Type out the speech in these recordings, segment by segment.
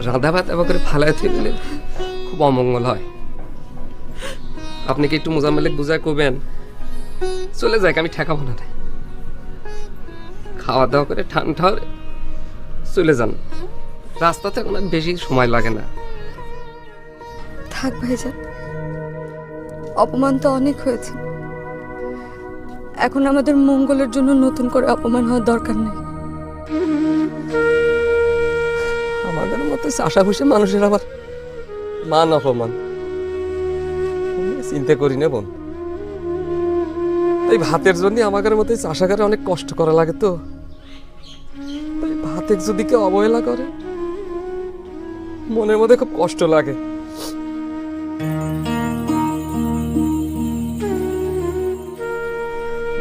রাঁধা ভাত এবার করে ফালায় দিলে খুব অমঙ্গল হয়। আপনি কি একটু মোজাম্মেলে বুঝায় কবেন চলে যাক, আমি ঠেকাবো না। খাওয়া দাওয়া করে ঠান্ডা হয়ে চলে যান, রাস্তাতে এখন আর বেশি সময় লাগে না। থাক ভাইজান, অপমান তো অনেক হয়েছে, এখন আমাদের মঙ্গলের জন্য নতুন করে অপমান হওয়ার দরকার নেই। আমাদের মতো চাষা ভুষে মানুষের আবার মান অপমান চিন্তা করি না বোন। এই ভাতের জন্য আমাদের মতো চাষাগারে অনেক কষ্ট করা লাগে, তো ভাতের যদি কেউ অবহেলা করে মনের মধ্যে খুব কষ্ট লাগে।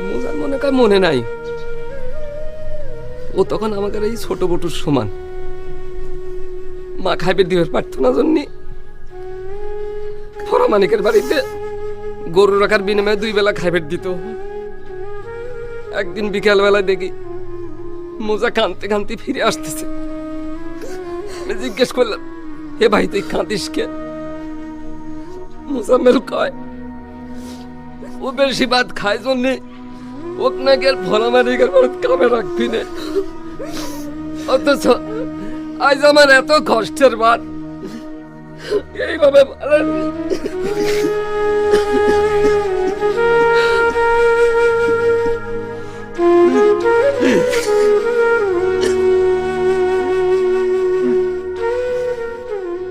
মোজার মনে কয় মনে নাই, ও তখন আমাদের এই ছোট বটুর সমান। মা খাইবে দিবে পারত না জন্য ফরামানিকের বাড়িতে গরু রাখার বিনিময়ে 2 বেলা খাইবে দিত। একদিন বিকাল বেলায় দেখি মোজা কাঁদতে কাঁদতে ফিরে আসতেছে। আমি জিজ্ঞেস করলাম, হে ভাই তুই কাঁদিস কে? মোজাম্মেল কয় ও বেশি ভাত খায় জন্যে ওক নাকি আর ফরামানিকের বাড়িতে কামে রাখবি না, অথচ আজ আমার এত কষ্টের ভাত এইভাবে